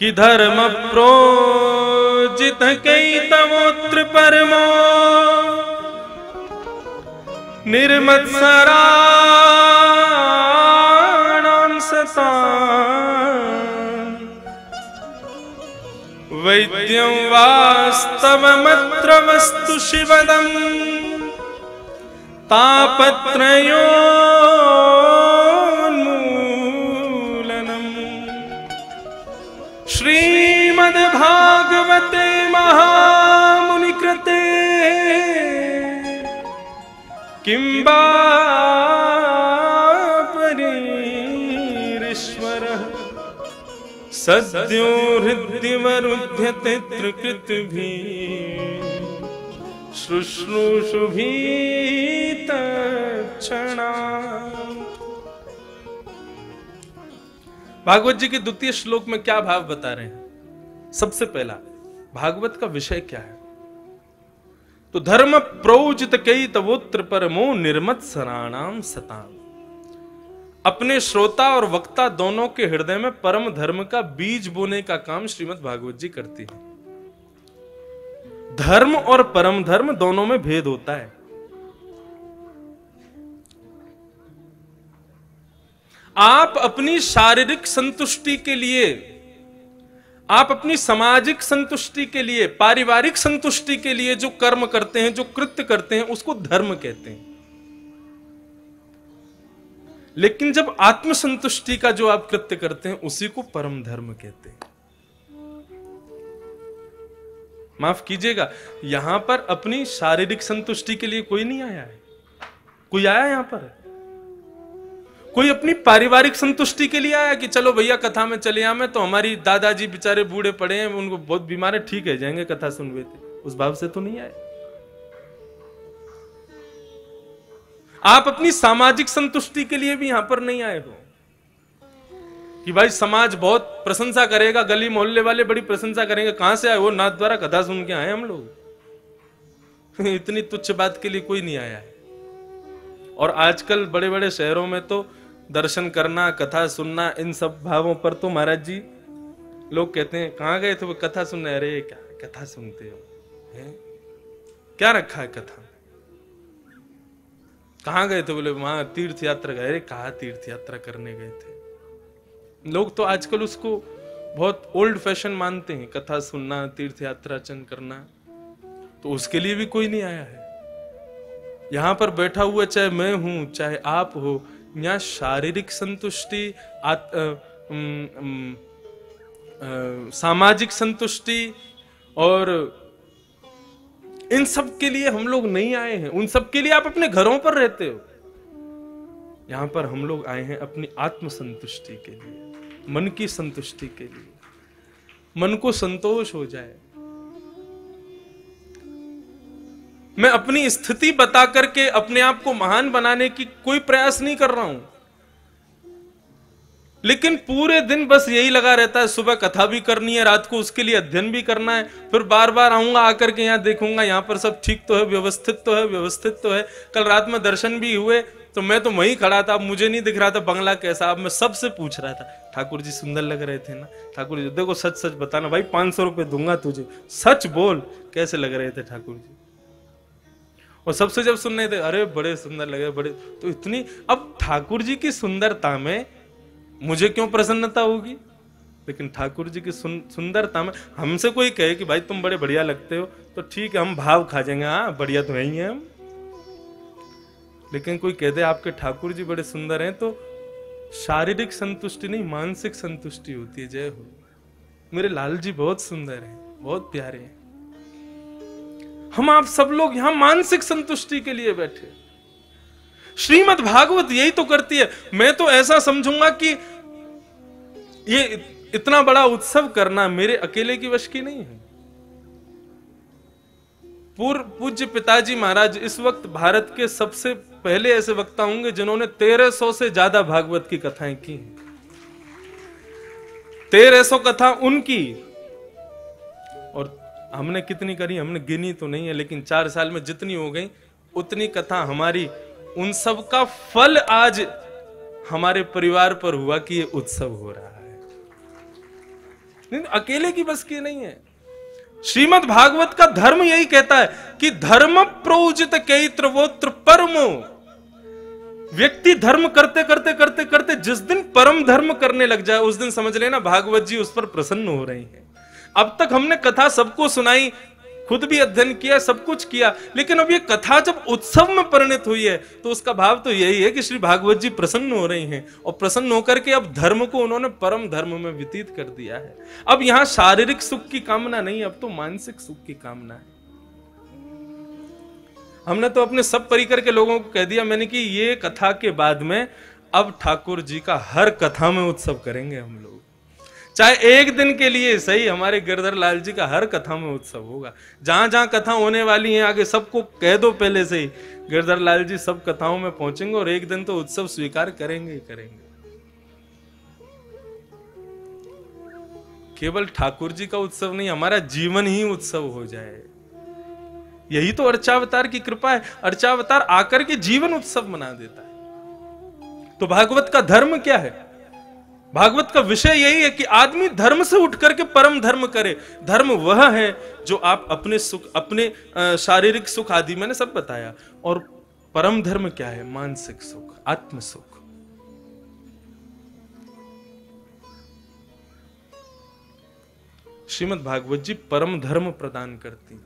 कि धर्म प्रोजित कई तवोत्र परमो निर्मत्सराणां सताम् वैद्यं वास्तवमत्र वस्तु शिवदम् तापत्रयोन्मूलनम् श्रीमद्भागवते महामुनिकृते किं वा परीरीश्वरः सद्यो हृद्यवरुध्यते त्रिकृतिभिः शुश्रूषुभिः तत्क्षणा। भागवत जी के द्वितीय श्लोक में क्या भाव बता रहे हैं? सबसे पहला, भागवत का विषय क्या है? तो धर्म प्रोजित कई तवोत्र परमो निर्मत्सराणाम सताम। अपने श्रोता और वक्ता दोनों के हृदय में परम धर्म का बीज बोने का काम श्रीमद् भागवत जी करती है। धर्म और परम धर्म दोनों में भेद होता है। आप अपनी शारीरिक संतुष्टि के लिए, आप अपनी सामाजिक संतुष्टि के लिए, पारिवारिक संतुष्टि के लिए जो कर्म करते हैं, जो कृत्य करते हैं, उसको धर्म कहते हैं। लेकिन जब आत्मसंतुष्टि का जो आप कृत्य करते हैं, उसी को परम धर्म कहते हैं। माफ कीजिएगा, यहां पर अपनी शारीरिक संतुष्टि के लिए कोई नहीं आया है। कोई आया यहां पर? कोई अपनी पारिवारिक संतुष्टि के लिए आया कि चलो भैया कथा में चले आए, तो हमारी दादाजी बेचारे बूढ़े पड़े हैं, उनको बहुत बीमार है, ठीक है जाएंगे कथा सुनवे थे, उस भाव से तो नहीं आए। आप अपनी सामाजिक संतुष्टि के लिए भी यहां पर नहीं आए हो कि भाई समाज बहुत प्रशंसा करेगा, गली मोहल्ले वाले बड़ी प्रशंसा करेंगे। कहां से आए? वो नाथ द्वारा कथा सुन के आए हम लोग। इतनी तुच्छ बात के लिए कोई नहीं आया है। और आजकल बड़े बड़े शहरों में तो दर्शन करना, कथा सुनना, इन सब भावों पर तो महाराज जी लोग कहते हैं कहां गए थे वो कथा सुनने? अरे क्या कथा सुनते हो हैं? क्या रखा है कथा? कहां गए थे? बोले वहां तीर्थ यात्रा गए। अरे कहा तीर्थ यात्रा करने गए थे? लोग तो आजकल उसको बहुत ओल्ड फैशन मानते हैं, कथा सुनना, तीर्थ यात्रा करना। तो उसके लिए भी कोई नहीं आया है। यहां पर बैठा हुआ चाहे मैं हूं चाहे आप हो, यहाँ शारीरिक संतुष्टि, सामाजिक संतुष्टि और इन सब के लिए हम लोग नहीं आए हैं। उन सब के लिए आप अपने घरों पर रहते हो। यहां पर हम लोग आए हैं अपनी आत्म संतुष्टि के लिए, मन की संतुष्टि के लिए, मन को संतोष हो जाए। मैं अपनी स्थिति बता करके अपने आप को महान बनाने की कोई प्रयास नहीं कर रहा हूं, लेकिन पूरे दिन बस यही लगा रहता है, सुबह कथा भी करनी है, रात को उसके लिए अध्ययन भी करना है, फिर बार बार आऊंगा, आकर के यहां देखूंगा यहां पर सब ठीक तो है, व्यवस्थित तो है, व्यवस्थित तो है। कल रात में दर्शन भी हुए तो मैं तो वहीं खड़ा था, अब मुझे नहीं दिख रहा था बंगला कैसा। अब मैं सबसे पूछ रहा था, ठाकुर जी सुंदर लग रहे थे ना? ठाकुर जी देखो सच सच बताना भाई, 500 रुपए दूंगा तुझे, सच बोल कैसे लग रहे थे ठाकुर जी? और सबसे जब सुन रहे थे, अरे बड़े सुंदर लगे, बड़े। तो इतनी, अब ठाकुर जी की सुंदरता में मुझे क्यों प्रसन्नता होगी? लेकिन ठाकुर जी की सुंदरता में हमसे कोई कहे कि भाई तुम बड़े बढ़िया लगते हो, तो ठीक है हम भाव खा जाएंगे, हाँ बढ़िया तो है ही है हम। लेकिन कोई कहते आपके ठाकुर जी बड़े सुंदर हैं, तो शारीरिक संतुष्टि नहीं, मानसिक संतुष्टि होती है। जय हो, मेरे लाल जी बहुत सुंदर हैं, बहुत प्यारे हैं। हम आप सब लोग यहां मानसिक संतुष्टि के लिए बैठे। श्रीमद् भागवत यही तो करती है। मैं तो ऐसा समझूंगा कि ये इतना बड़ा उत्सव करना मेरे अकेले की वश की नहीं है। पूर्व पूज्य पिताजी महाराज इस वक्त भारत के सबसे पहले ऐसे वक्ता होंगे जिन्होंने 1300 से ज्यादा भागवत की कथाएं की हैं। 1300 कथा उनकी, और हमने कितनी करी हमने गिनी तो नहीं है, लेकिन 4 साल में जितनी हो गई उतनी कथा हमारी। उन सब का फल आज हमारे परिवार पर हुआ कि ये उत्सव हो रहा है। नहीं, अकेले की बस की नहीं है। श्रीमद् भागवत का धर्म यही कहता है कि धर्म प्रोजित कैत्रवोत्र परमो। व्यक्ति धर्म करते करते करते करते जिस दिन परम धर्म करने लग जाए उस दिन समझ लेना भागवत जी उस पर प्रसन्न हो रही हैं। अब तक हमने कथा सबको सुनाई, खुद भी अध्ययन किया, सब कुछ किया, लेकिन अब ये कथा जब उत्सव में परिणत हुई है तो उसका भाव तो यही है कि श्री भागवत जी प्रसन्न हो रही हैं और प्रसन्न होकर के अब धर्म को उन्होंने परम धर्म में व्यतीत कर दिया है। अब यहां शारीरिक सुख की कामना नहीं, अब तो मानसिक सुख की कामना है। हमने तो अपने सब परिकर के लोगों को कह दिया मैंने कि ये कथा के बाद में अब ठाकुर जी का हर कथा में उत्सव करेंगे हम लोग, चाहे एक दिन के लिए सही। हमारे गिरधर लाल जी का हर कथा में उत्सव होगा। जहां जहां कथा होने वाली है आगे सबको कह दो पहले से ही, गिरधर लाल जी सब कथाओं में पहुंचेंगे और एक दिन तो उत्सव स्वीकार करेंगे ही करेंगे। केवल ठाकुर जी का उत्सव नहीं, हमारा जीवन ही उत्सव हो जाए, यही तो अर्चावतार की कृपा है। अर्चावतार आकर के जीवन उत्सव मना देता है। तो भागवत का धर्म क्या है? भागवत का विषय यही है कि आदमी धर्म से उठ करके परम धर्म करे। धर्म वह है जो आप अपने सुख, अपने शारीरिक सुख आदि मैंने सब बताया, और परम धर्म क्या है? मानसिक सुख, आत्म सुख। श्रीमद् भागवत जी परम धर्म प्रदान करती।